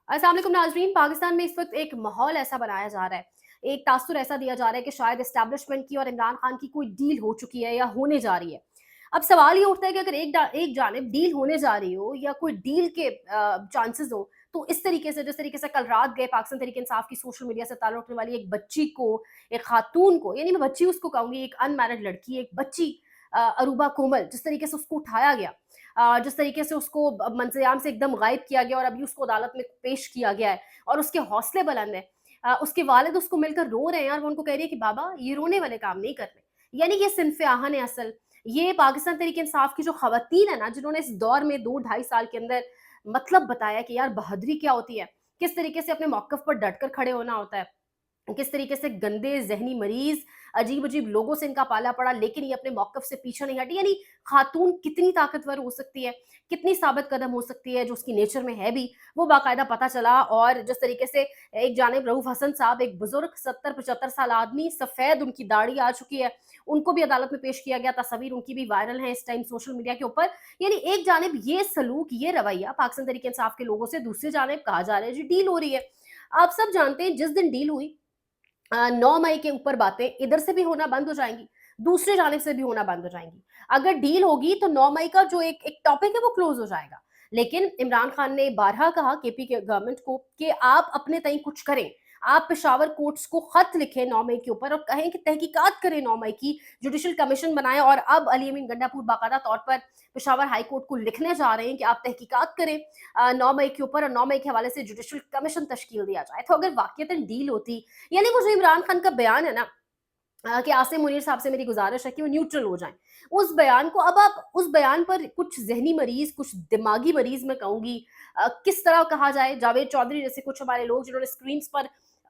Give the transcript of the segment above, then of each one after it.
अस्सलाम वालेकुम नाज़रीन। पाकिस्तान में इस वक्त एक माहौल ऐसा बनाया जा रहा है, एक तासुर ऐसा दिया जा रहा है कि शायद एस्टैब्लिशमेंट की और इमरान खान की कोई डील हो चुकी है या होने जा रही है। अब सवाल ये उठता है कि अगर एक जानिब डील होने जा रही हो या कोई डील के चांसेस हो, तो इस तरीके से जिस तरीके से कल रात गए पाकिस्तान तहरीक इंसाफ की सोशल मीडिया से ताल्लुक़ रखने वाली एक बच्ची को, एक खातून को, यानी मैं बच्ची उसको कहूँगी, एक अनमैरिड लड़की, एक बच्ची अरूबा कोमल, जिस तरीके से उसको उठाया गया, जिस तरीके से उसको मंजर-ए-आम से एकदम गायब किया गया और अभी उसको अदालत में पेश किया गया है और उसके हौसले बुलंद हैं। उसके वालिद उसको मिलकर रो रहे हैं और वो उनको कह रही है कि बाबा ये रोने वाले काम नहीं करने। यानी ये सिन्फ़े आहन है असल। ये पाकिस्तान तहरीक इंसाफ की जो ख़वातीन है ना, जिन्होंने इस दौर में 2 ढाई साल के अंदर मतलब बताया कि यार बहादुरी क्या होती है, किस तरीके से अपने मौक़िफ़ पर डट कर खड़े होना होता है। किस तरीके से गंदे ज़हनी मरीज़, अजीब-अजीब लोगों से इनका पाला पड़ा, लेकिन ये अपने मौक़िफ़ से पीछे नहीं हटी। यानी ख़ातून कितनी ताकतवर हो सकती है, कितनी साबित कदम हो सकती है, जो उसकी नेचर में है भी, वो बाकायदा पता चला। और जिस तरीके से एक जानिब रऊफ़ हसन साहब, एक बुज़ुर्ग 70-75 साल आदमी, सफ़ेद उनकी दाढ़ी आ चुकी है, उनको भी अदालत में पेश किया गया, तस्वीर उनकी भी वायरल है इस टाइम सोशल मीडिया के ऊपर। यानी एक जानिब ये सलूक, ये रवैया पाकिस्तान तहरीक इंसाफ के लोगों से, दूसरी जानिब कहा जा रहा है जी डील हो रही है। आप सब जानते हैं जिस दिन डील हुई, 9 मई के ऊपर बातें इधर से भी होना बंद हो जाएँगी, दूसरी जानिब से भी होना बंद हो जाएँगी। अगर डील होगी तो 9 मई का जो एक एक टॉपिक है वो क्लोज़ हो जाएगा। लेकिन इमरान खान ने बारहा कहा केपी के गवर्नमेंट को कि आप अपने तईं कुछ करें। आप पेशावर कोर्ट्स को खत लिखें 9 मई के ऊपर और कहें कि तहकीकात करें 9 मई की, जुडिशियल कमीशन बनाएँ। और अब अली अमीन गंडापुर बाकायदा तौर पर पेशावर हाई कोर्ट को लिखने जा रहे हैं कि आप तहकीकात करें 9 मई के ऊपर और 9 मई के हवाले से जुडिशियल कमीशन तश्कील दिया जाए। तो अगर वाक़ईतन डील होती, यानी वो जो इमरान खान का बयान है ना, कि आसिम मुनीर साहब से मेरी गुज़ारिश है कि वो न्यूट्रल हो जाएँ। उस बयान को, अब आप उस बयान पर कुछ ज़हनी मरीज़, कुछ दिमागी मरीज़ मैं कहूँगी, किस तरह कहा जाए, जावेद चौधरी जैसे कुछ हमारे लोग जिन्होंने स्क्रीन्स पर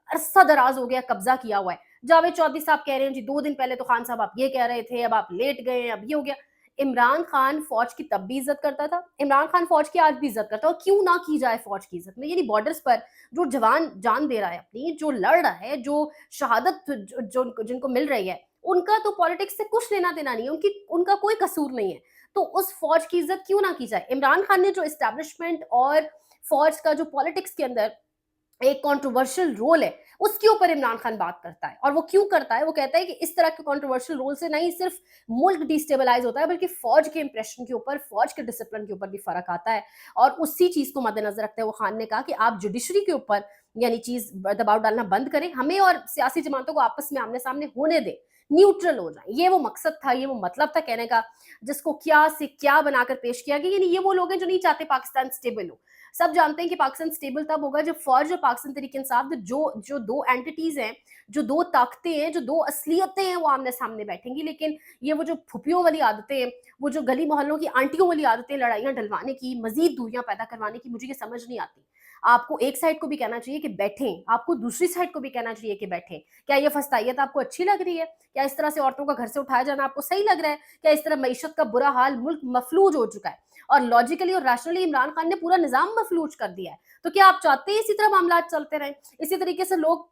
अरसा-दराज़ हो गया कब्ज़ा किया हुआ है। जावेद चौधरी साहब कह रहे हैं जी 2 दिन पहले तो खान साहब आप ये कह रहे थे, अब आप लेट गए, अब ये हो गया। इमरान खान फ़ौज की तब भी इज़्ज़त करता था, इमरान खान फ़ौज की आज भी इज़्ज़त करता है और क्यों ना की जाए फ़ौज की इज़्ज़त में। यानी बॉर्डर्स पर जो जवान जान दे रहा है अपनी, जो लड़ रहा है, जो शहादत जो जिनको मिल रही है, उनका तो पॉलिटिक्स से कुछ लेना-देना नहीं है, उनका कोई कसूर नहीं है। तो उस फ़ौज की इज़्ज़त क्यों ना की जाए? इमरान खान ने जो एस्टेब्लिशमेंट और फ़ौज का जो पॉलिटिक्स के अंदर एक कंट्रोवर्शियल रोल है, उसके ऊपर इमरान खान बात करता है। और वो क्यों करता है? वो कहता है कि इस तरह के कंट्रोवर्शियल रोल से नहीं सिर्फ मुल्क डिस्टेबलाइज़ होता है, बल्कि फ़ौज के इंप्रेशन के ऊपर, फ़ौज के डिसिप्लिन के ऊपर भी फ़र्क आता है। और उसी चीज़ को मद्देनज़र रखते हुए खान ने कहा कि आप जुडिशरी के ऊपर यानी चीज़ दबाव डालना बंद करें, हमें और सियासी जमातों को आपस में आमने-सामने होने दें, न्यूट्रल हो जाएँ। ये वो मकसद था, ये वो मतलब था कहने का, जिसको क्या से क्या बनाकर पेश किया गया। यानी ये वो लोग हैं जो नहीं चाहते पाकिस्तान स्टेबल हो। सब जानते हैं कि पाकिस्तान स्टेबल तब होगा जब फौज और पाकिस्तान तहरीक इंसाफ, जो दो एंटिटीज हैं, जो दो ताकतें हैं, जो दो असलियतें हैं, वो आमने सामने बैठेंगी। लेकिन ये वो जो फुफियों वाली आदतें हैं, वो जो गली मोहल्लों की आंटियों वाली आदतें, लड़ाइयाँ डलवाने की, मजीद दूरियां पैदा करवाने की, मुझे ये समझ नहीं आती। आपको एक साइड को भी कहना चाहिए कि बैठें, आपको दूसरी साइड को भी कहना चाहिए कि बैठें। क्या ये फस्तायत आपको अच्छी लग रही है? क्या इस तरह से औरतों का घर से उठाया जाना आपको सही लग रहा है? क्या इस तरह मईशत का बुरा हाल, मुल्क मफलूज हो चुका है और लॉजिकली और रैशनली इमरान खान ने पूरा निज़ाम मफलूज कर दिया है। तो क्या आप चाहते हैं इसी तरह मामलात चलते रहें? इसी तरीके से लोग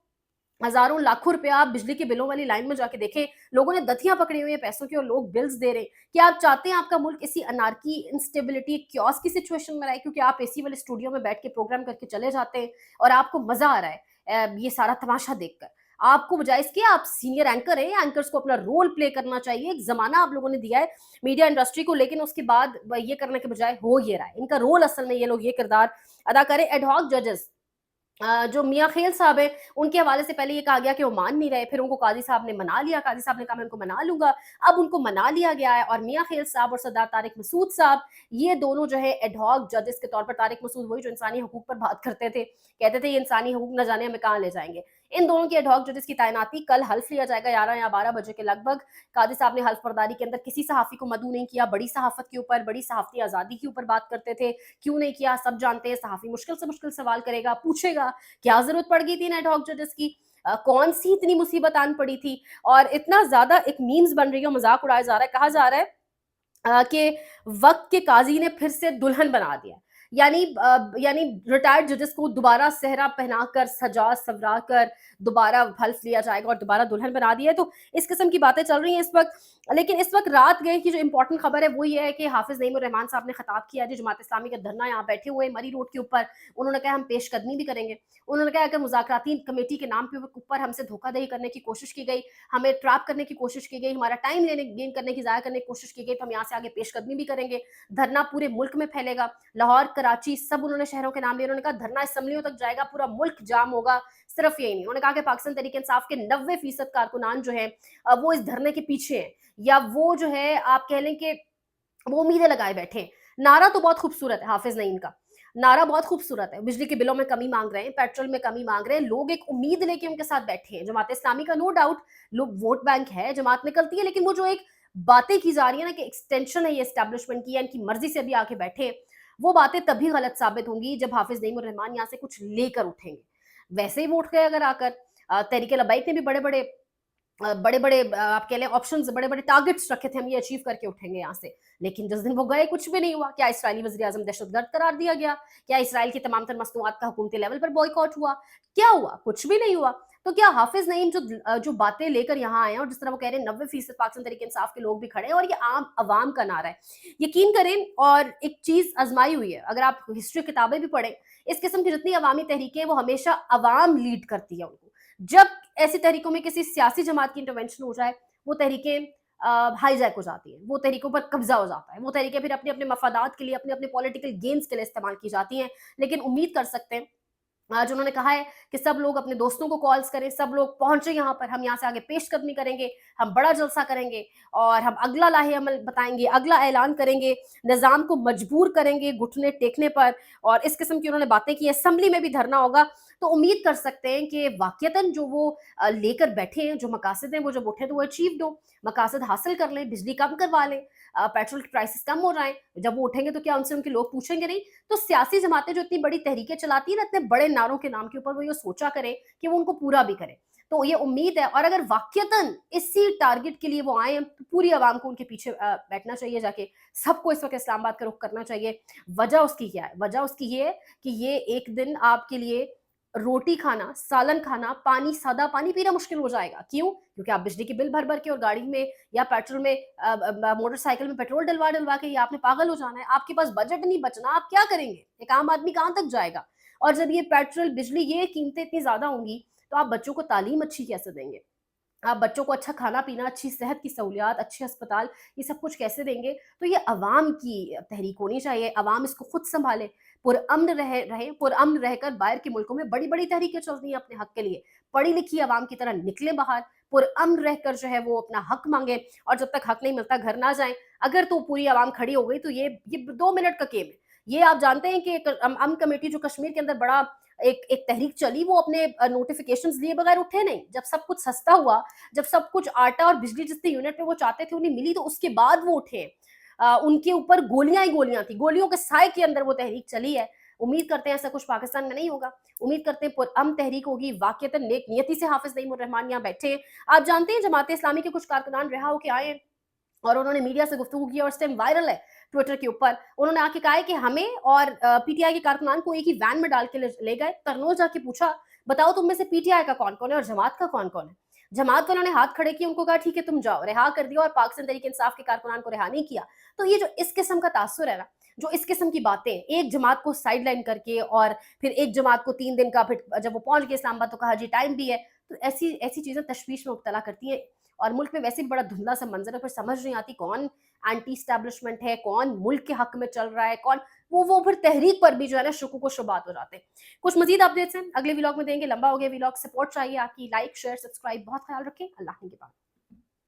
हज़ारों लाखों रुपए आप बिजली के बिलों वाली लाइन में जाके देखें, लोगों ने दथियाँ पकड़ी हुई हैं पैसों की और लोग बिल्स दे रहे हैं। क्या आप चाहते हैं आपका मुल्क इसी अनार्की, इंस्टेबिलिटी, क्योस की सिचुएशन में रहे क्योंकि आप एसी वाले स्टूडियो में बैठ के प्रोग्राम करके चले जाते हैं और आपको मज़ा आ रहा है ये सारा तमाशा देखकर। आपको बजाय इसके आप सीनियर एंकर हैं, एंकर्स को अपना रोल प्ले करना चाहिए। एक ज़माना आप लोगों ने दिया है मीडिया इंडस्ट्री को, लेकिन उसके बाद ये करने के बजाय हो ये रहा है। इनका रोल असल में ये लोग ये किरदार अदा करें। एड हॉक जजेस जो मियां खेल साहब हैं, उनके हवाले से पहले ये कहा गया कि वो मान नहीं रहे, फिर उनको काजी साहब ने मना लिया, काजी साहब ने कहा मैं उनको मना लूंगा, अब उनको मना लिया गया है। और मियां खेल साहब और सरदार तारिक मसूद साहब, ये दोनों जो है एडहॉक जजेस के तौर पर, तारिक मसूद वही जो इंसानी हकूक पर बात करते थे, कहते थे ये इंसानी हकूक न जाने हमें कहाँ ले जाएंगे, इन दोनों की एडहॉक जजेस की तैनाती, कल हल्फ लिया जाएगा 11 या 12 बजे के लगभग। कादी साहब ने हल्फ बर्दारी के अंदर किसी सहाफ़ी को मदऊ नहीं किया, बड़ी सहाफ़त के ऊपर, बड़ी सहाफ़ती आज़ादी के ऊपर बात करते थे, क्यों नहीं किया सब जानते हैं। सहाफ़ी मुश्किल से मुश्किल सवाल करेगा, पूछेगा क्या ज़रूरत पड़ गई थी इन एडहॉक जजेस की, कौन सी इतनी मुसीबत आन पड़ी थी। और इतना ज़्यादा एक मीम्स बन रही है, मज़ाक उड़ाया जा रहा है, कहा जा रहा है कि वक़्त के काज़ी ने फिर से दुल्हन बना दिया। यानी रिटायर्ड जजेस को दोबारा सेहरा पहनाकर, सजा-सवरा कर दोबारा हल्फ लिया जाएगा और दोबारा दुल्हन बना दिया है। तो इस किस्म की बातें चल रही हैं इस वक़्त। लेकिन इस वक़्त रात गए की जो इम्पोर्टेंट खबर है वो ये है कि हाफ़िज़ नईम उर रहमान साहब ने खिताब किया है, जमात इस्लामी का धरना यहाँ बैठे हुए हैं मरी रोड के ऊपर। उन्होंने कहा हम पेशकदमी भी करेंगे। उन्होंने कहा अगर मुज़ाकराती कमेटी के नाम के ऊपर हमसे धोखाधड़ी करने की कोशिश की गई, हमें ट्रैप करने की कोशिश की गई, हमारा टाइम गेन करने की, ज़ाया करने की कोशिश की गई, तो हम यहाँ से आगे पेशकदमी भी करेंगे। धरना पूरे मुल्क में फैलेगा। लाहौर, कराची सब उन्होंने शहरों के नाम लिए। उन्होंने कहा धरना असम्बलियों तक जाएगा, पूरा मुल्क जाम होगा। सिर्फ यही नहीं, उन्होंने कहा कि पाकिस्तान तहरीक इंसाफ के 90% कारकुनान जो हैं वो इस धरने के पीछे हैं, या वो जो है आप कह लें कि वो उम्मीदें लगाए बैठे हैं। नारा तो बहुत खूबसूरत है हाफिज नईम का, नारा बहुत खूबसूरत है। बिजली के बिलों में कमी मांग रहे हैं, पेट्रोल में कमी मांग रहे हैं, लोग एक उम्मीद लेके उनके साथ बैठे हैं। जमात इस्लामी का नो डाउट लोग वोट बैंक है, जमात निकलती है, लेकिन वो जो एक बातें की जा रही है ना कि एक्सटेंशन है ये एस्टैब्लिशमेंट की, या इनकी मर्जी से अभी आके बैठे हैं, वो बातें तभी गलत साबित होंगी जब हाफिज नईम उर रहमान यहाँ से कुछ लेकर उठेंगे। वैसे ही वोट गए अगर आकर, तहरीक लबाइक ने भी बड़े-बड़े आप कह लें ऑप्शंस, बड़े-बड़े टारगेट्स रखे थे, हम ये अचीव करके उठेंगे यहाँ से। लेकिन जिस दिन वो गए कुछ भी नहीं हुआ। क्या इसराइली वज़ीर-ए-आज़म दहशतगर्द करार दिया गया? क्या इसराइल की तमाम तर मसनूआत का हुकूमती लेवल पर बॉयकॉट हुआ? क्या हुआ? कुछ भी नहीं हुआ। तो क्या हाफ़िज़ नईम जो बातें लेकर यहाँ आए हैं, और जिस तरह वो कह रहे हैं 90% पाकिस्तान तहरीक-ए-इंसाफ के लोग भी खड़े हैं और ये आम अवाम का नारा है। यकीन करें, और एक चीज़ आज़माई हुई है, अगर आप हिस्ट्री किताबें भी पढ़ें, इस किस्म की जितनी अवामी तहरीकें हैं वो हमेशा अवाम लीड करती है उनको। जब ऐसी तहरीकों में किसी सियासी जमात की इंटरवेंशन हो जाए, वो तहरीकें हाईजैक हो जाती हैं, वो तहरीकों पर कब्जा हो जाता है, वो तहरीकें फिर अपने अपने मफादात के लिए, अपने अपने पॉलिटिकल गेन्स के लिए इस्तेमाल की जाती हैं। लेकिन उम्मीद कर सकते हैं, आज उन्होंने कहा है कि सब लोग अपने दोस्तों को कॉल्स करें, सब लोग पहुंचे यहाँ पर, हम यहाँ से आगे पेशकदमी करेंगे, हम बड़ा जलसा करेंगे और हम अगला लाहे अमल बताएंगे, अगला ऐलान करेंगे, निज़ाम को मजबूर करेंगे घुटने टेकने पर, और इस किस्म की उन्होंने बातें की। असेंबली में भी धरना होगा। तो उम्मीद कर सकते हैं कि वाकयतन जो वो लेकर बैठे हैं, जो मकासद हैं, वो जब उठे तो वो अचीव हो, मकासद हासिल कर लें, बिजली कम करवा लें, पेट्रोल की प्राइसेस कम हो जाएं। जब वो उठेंगे तो क्या उनसे उनके लोग पूछेंगे नहीं? तो सियासी जमातें जो इतनी बड़ी तहरीकें चलाती है ना, इतने बड़े नारों के नाम के ऊपर, वो ये सोचा करें कि वो उनको पूरा भी करें। तो ये उम्मीद है, और अगर वाकयतन इसी टारगेट के लिए वो आए हैं, तो पूरी आवाम को उनके पीछे बैठना चाहिए जाके। सबको इस वक्त इस्लामाबाद का रुख करना चाहिए। वजह उसकी क्या है? वजह उसकी ये है कि ये एक दिन आपके लिए रोटी खाना, सालन खाना, पानी, सादा पानी पीना मुश्किल हो जाएगा। क्यों? क्योंकि आप बिजली के बिल भर-भर के और गाड़ी में या पेट्रोल में मोटरसाइकिल में पेट्रोल डलवा-डलवा के, या आपने पागल हो जाना है। आपके पास बजट नहीं बचना, आप क्या करेंगे? एक आम आदमी कहाँ तक जाएगा? और जब ये पेट्रोल, बिजली, ये कीमतें इतनी ज़्यादा होंगी, तो आप बच्चों को तालीम अच्छी कैसे देंगे? आप बच्चों को अच्छा खाना-पीना, अच्छी सेहत की सहूलियात, अच्छे अस्पताल, ये सब कुछ कैसे देंगे? तो ये अवाम की तहरीक होनी चाहिए, अवाम इसको खुद सँभाले, पुरअम्न रहकर बाहर के मुल्कों में बड़ी-बड़ी तहरीकें चलती हैं अपने हक के लिए। पढ़ी-लिखी अवाम की तरह निकलें बाहर, पुरअम्न रहकर जो है वो अपना हक माँगे, और जब तक हक नहीं मिलता घर ना जाएँ। अगर तो पूरी अवाम खड़ी हो गई तो ये 2 मिनट का गेम है। ये आप जानते हैं कि अमन कमेटी जो कश्मीर के अंदर बड़ा एक एक तहरीक चली, वो अपने नोटिफ़िकेशंस दिए बगैर उठे नहीं। जब सब कुछ सस्ता हुआ, जब सब कुछ आटा और बिजली जितनी यूनिट पे वो चाहते थे उन्हें मिली, तो उसके बाद वो उठे। उनके ऊपर गोलियाँ ही गोलियाँ थी, गोलियों के साए के अंदर वो तहरीक चली है। उम्मीद करते हैं ऐसा कुछ पाकिस्तान में नहीं होगा। उम्मीद करते हैं पुरअमन तहरीक होगी, वाक़ईतन नेक नियति से हाफ़िज़ नईम उर रहमान यहाँ बैठे हैं। आप जानते हैं जमात इस्लामी के कुछ कारकुनान रिहा होके आए हैं, और उन्होंने मीडिया से गुफ्तगू की, और इस टाइम वायरल है ट्विटर के ऊपर। उन्होंने आके कहा है कि हमें और पीटीआई के कारकुनान को एक ही वैन में डाल के ले गए। तरनोल जाके पूछा, बताओ तुम में से पीटीआई का कौन-कौन है और जमात का कौन-कौन है? जमात वालों ने हाथ खड़े किए, उनको कहा ठीक है तुम जाओ, रिहा कर दिया, और पाकिस्तान तहरीक इंसाफ के कारकुनान को रिहा नहीं किया। तो ये जो इस किस्म का तासुर है ना, जो इस किस्म की बातें, एक जमात को साइडलाइन करके और फिर एक जमात को 3 दिन का, फिर जब वो पहुंच गए इस्लामाबाद तो कहा जी टाइम भी है। तो ऐसी ऐसी चीजें तशवीश में मुब्तला करती हैं, और मुल्क में वैसे भी बड़ा धुंधला सा मंजर है, फिर समझ नहीं आती कौन एंटी एस्टैब्लिशमेंट है, कौन मुल्क के हक में चल रहा है, कौन वो फिर तहरीक पर भी जो है ना शुकूक व शुबात हो जाते हैं। कुछ मजीद अपडेट्स हैं अगले व्लॉग में देंगे। लंबा हो गया व्लॉग, सपोर्ट चाहिए आपकी, लाइक शेयर सब्सक्राइब, बहुत ख्याल रखें। अल्लाह के बाद।